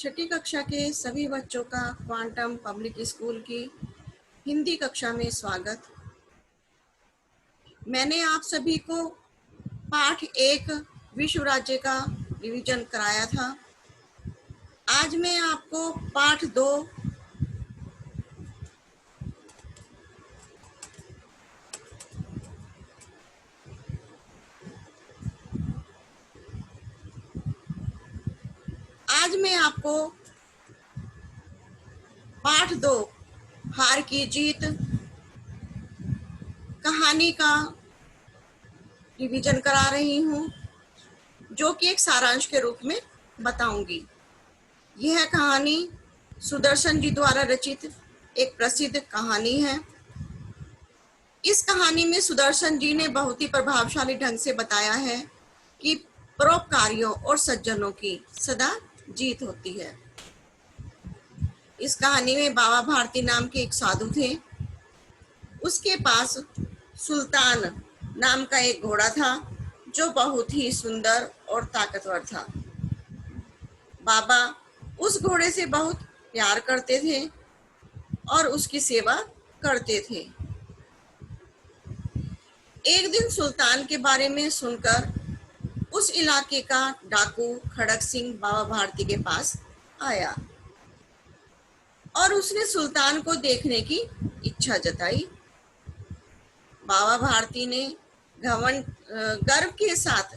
छठी कक्षा के सभी बच्चों का क्वांटम पब्लिक स्कूल की हिंदी कक्षा में स्वागत। मैंने आप सभी को पाठ 1 विश्व राज्य का रिवीजन कराया था। आज मैं आपको पाठ 2 आज मैं आपको पाठ 2 हार की जीत कहानी का रिवीजन करा रही हूँ, जो कि एक सारांश के रूप में बताऊंगी। यह कहानी सुदर्शन जी द्वारा रचित एक प्रसिद्ध कहानी है। इस कहानी में सुदर्शन जी ने बहुत ही प्रभावशाली ढंग से बताया है कि परोपकारियों और सज्जनों की सदा जीत होती है। इस कहानी में बाबा भारती नाम के एक साधु थे। उसके पास सुल्तान नाम का एक घोड़ा था, जो बहुत ही सुंदर और ताकतवर था। बाबा उस घोड़े से बहुत प्यार करते थे और उसकी सेवा करते थे। एक दिन सुल्तान के बारे में सुनकर उस इलाके का डाकू खड़क सिंह बाबा भारती के पास आया और उसने सुल्तान को देखने की इच्छा जताई। बाबा भारती ने गर्व के साथ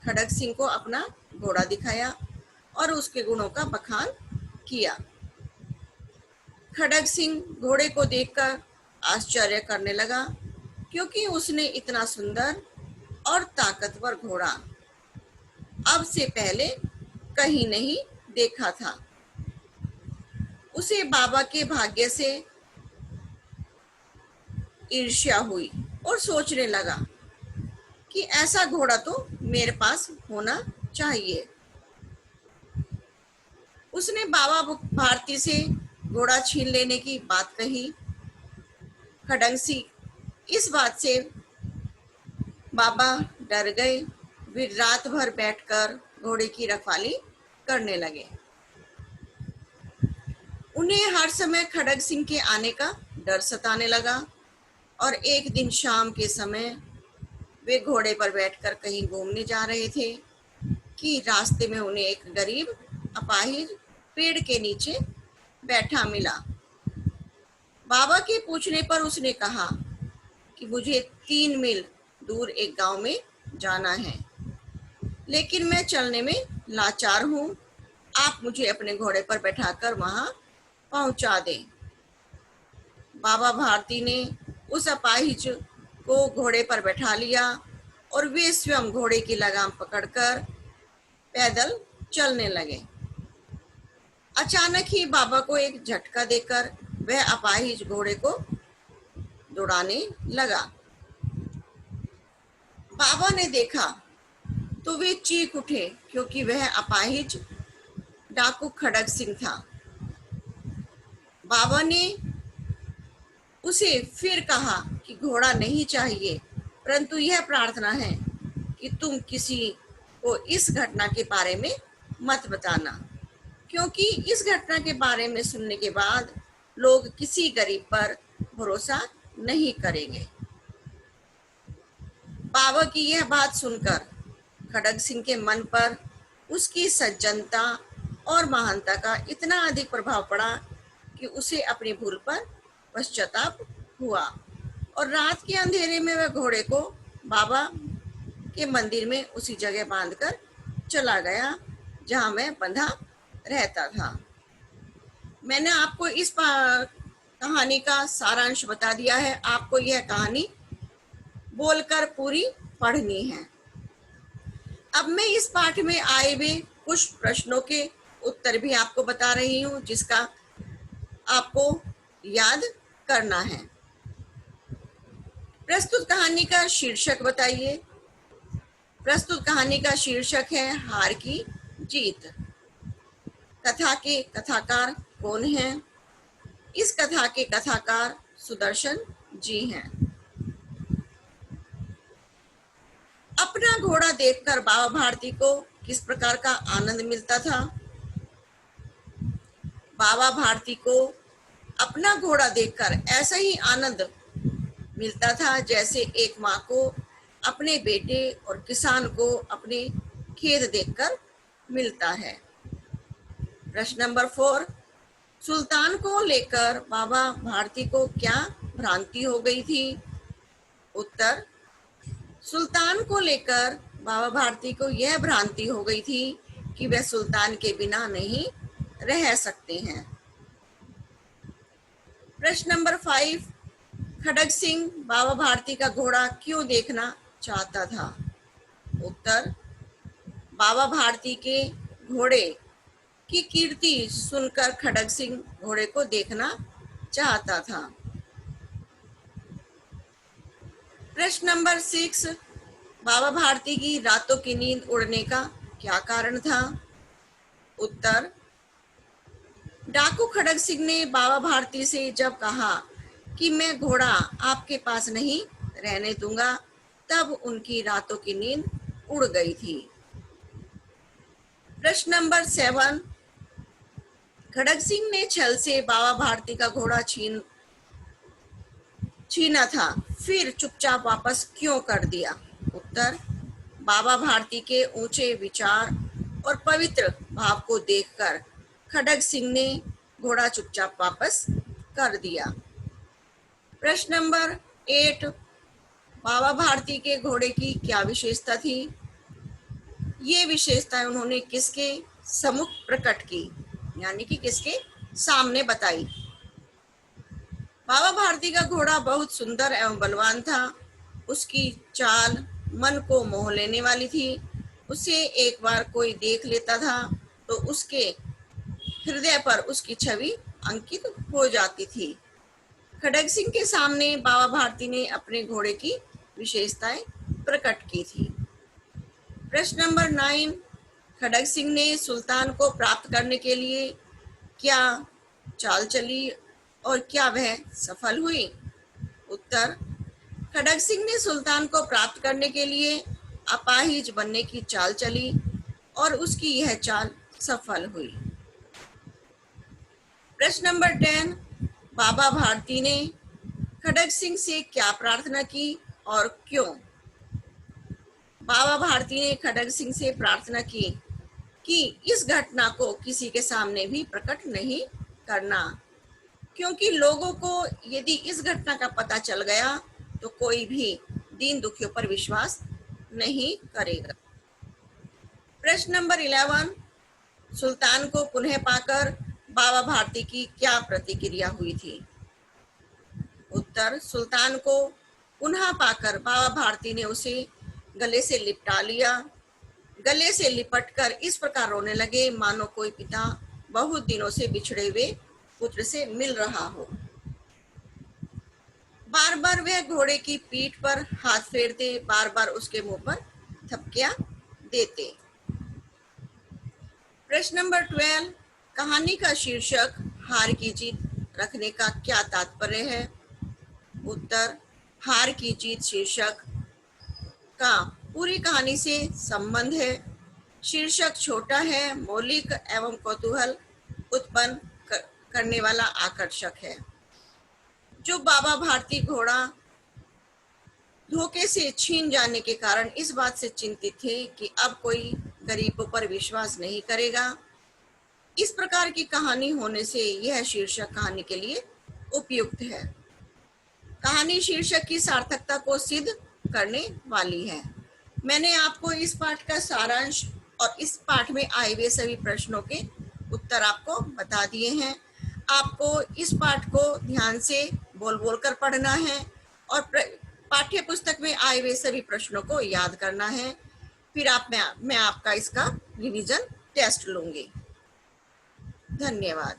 खड़क सिंह को अपना घोड़ा दिखाया और उसके गुणों का बखान किया। खड़क सिंह घोड़े को देखकर आश्चर्य करने लगा, क्योंकि उसने इतना सुंदर और ताकतवर घोड़ा अब से पहले कहीं नहीं देखा था। उसे बाबा के भाग्य से ईर्ष्या हुई और सोचने लगा कि ऐसा घोड़ा तो मेरे पास होना चाहिए। उसने बाबा भारती से घोड़ा छीन लेने की बात कही। खड़क सिंह इस बात से बाबा डर गए। वे रात भर बैठकर घोड़े की रखवाली करने लगे। उन्हें हर समय खड़क सिंह के आने का डर सताने लगा और एक दिन शाम के समय वे घोड़े पर बैठकर कहीं घूमने जा रहे थे कि रास्ते में उन्हें एक गरीब अपाहिज पेड़ के नीचे बैठा मिला। बाबा के पूछने पर उसने कहा कि मुझे 3 मील दूर एक गांव में जाना है, लेकिन मैं चलने में लाचार हूँ। आप मुझे अपने घोड़े पर बैठाकर वहां पहुंचा दें। बाबा भारती ने उस अपाहिज को घोड़े पर बैठा लिया और वे स्वयं घोड़े की लगाम पकड़कर पैदल चलने लगे। अचानक ही बाबा को एक झटका देकर वह अपाहिज घोड़े को दौड़ाने लगा। बाबा ने देखा तो वे चीख उठे, क्योंकि वह अपाहिज डाकू खड़क सिंह था। बाबा ने उसे फिर कहा कि घोड़ा नहीं चाहिए, परंतु यह प्रार्थना है कि तुम किसी को इस घटना के बारे में मत बताना, क्योंकि इस घटना के बारे में सुनने के बाद लोग किसी गरीब पर भरोसा नहीं करेंगे। बाबा की यह बात सुनकर खड़क सिंह के मन पर उसकी सज्जनता और महानता का इतना अधिक प्रभाव पड़ा कि उसे अपनी भूल पर पश्चाताप हुआ और रात के अंधेरे में वह घोड़े को बाबा के मंदिर में उसी जगह बांधकर चला गया जहां वह बंधा रहता था। मैंने आपको इस कहानी का सारांश बता दिया है। आपको यह कहानी बोलकर पूरी पढ़नी है। अब मैं इस पाठ में आए हुए कुछ प्रश्नों के उत्तर भी आपको बता रही हूँ, जिसका आपको याद करना है। प्रस्तुत कहानी का शीर्षक बताइए। प्रस्तुत कहानी का शीर्षक है हार की जीत। कथा के कथाकार कौन हैं? इस कथा के कथाकार सुदर्शन जी हैं। अपना घोड़ा देखकर बाबा भारती को किस प्रकार का आनंद मिलता था? बाबा भारती को अपना घोड़ा देखकर ऐसा ही आनंद मिलता था जैसे एक माँ को अपने बेटे और किसान को अपने खेत देखकर मिलता है। प्रश्न नंबर 4, सुल्तान को लेकर बाबा भारती को क्या भ्रांति हो गई थी? उत्तर, सुल्तान को लेकर बाबा भारती को यह भ्रांति हो गई थी कि वह सुल्तान के बिना नहीं रह सकते हैं। प्रश्न नंबर 5, खड़ग सिंह बाबा भारती का घोड़ा क्यों देखना चाहता था? उत्तर, बाबा भारती के घोड़े की कीर्ति सुनकर खड़ग सिंह घोड़े को देखना चाहता था। प्रश्न नंबर 6, बाबा भारती की रातों की नींद उड़ने का क्या कारण था? उत्तर, डाकू खड़ग सिंह ने बाबा भारती से जब कहा कि मैं घोड़ा आपके पास नहीं रहने दूंगा, तब उनकी रातों की नींद उड़ गई थी। प्रश्न नंबर 7, खड़ग सिंह ने छल से बाबा भारती का घोड़ा छीना था, फिर चुपचाप वापस क्यों कर दिया? उत्तर, बाबा भारती के ऊंचे विचार और पवित्र भाव को देखकर खड़ग सिंह ने घोड़ा चुपचाप वापस कर दिया। प्रश्न नंबर 8, बाबा भारती के घोड़े की क्या विशेषता थी? ये विशेषताएं उन्होंने किसके सम्मुख प्रकट की, यानी कि किसके सामने बताई? बाबा भारती का घोड़ा बहुत सुंदर एवं बलवान था। उसकी चाल मन को मोह लेने वाली थी। उसे एक बार कोई देख लेता था तो उसके हृदय पर उसकी छवि अंकित हो जाती थी। खड़ग सिंह के सामने बाबा भारती ने अपने घोड़े की विशेषताएं प्रकट की थी। प्रश्न नंबर 9, खड़ग सिंह ने सुल्तान को प्राप्त करने के लिए क्या चाल चली और क्या वह सफल हुई? उत्तर, खड़ग सिंह ने सुल्तान को प्राप्त करने के लिए अपाहिज बनने की चाल चली और उसकी यह चाल सफल हुई। प्रश्न नंबर 10, बाबा भारती ने खड़ग सिंह से क्या प्रार्थना की और क्यों? बाबा भारती ने खड़ग सिंह से प्रार्थना की कि इस घटना को किसी के सामने भी प्रकट नहीं करना, क्योंकि लोगों को यदि इस घटना का पता चल गया तो कोई भी दीन दुखियों पर विश्वास नहीं करेगा। प्रश्न नंबर 11, सुल्तान को पुनः पाकर बाबा भारती की क्या प्रतिक्रिया हुई थी? उत्तर, सुल्तान को पुनः पाकर बाबा भारती ने उसे गले से लिपटा लिया। गले से लिपटकर इस प्रकार रोने लगे मानो कोई पिता बहुत दिनों से बिछड़े हुए पुत्र से मिल रहा हो। बार बार वह घोड़े की पीठ पर हाथ फेरते, बार बार उसके मुंह पर थपकियां देते। प्रश्न नंबर 12, कहानी का शीर्षक हार की जीत रखने का क्या तात्पर्य है? उत्तर, हार की जीत शीर्षक का पूरी कहानी से संबंध है। शीर्षक छोटा है, मौलिक एवं कौतूहल उत्पन्न करने वाला आकर्षक है। जो बाबा भारती घोड़ा धोखे से छीन जाने के कारण इस बात से चिंतित थे कि अब कोई गरीबों पर विश्वास नहीं करेगा, इस प्रकार की कहानी होने से यह शीर्षक कहानी के लिए उपयुक्त है। कहानी शीर्षक की सार्थकता को सिद्ध करने वाली है। मैंने आपको इस पाठ का सारांश और इस पाठ में आए हुए सभी प्रश्नों के उत्तर आपको बता दिए हैं। आपको इस पाठ को ध्यान से बोल बोल कर पढ़ना है और पाठ्य पुस्तक में आए हुए सभी प्रश्नों को याद करना है। फिर मैं आपका इसका रिवीजन टेस्ट लूंगी। धन्यवाद।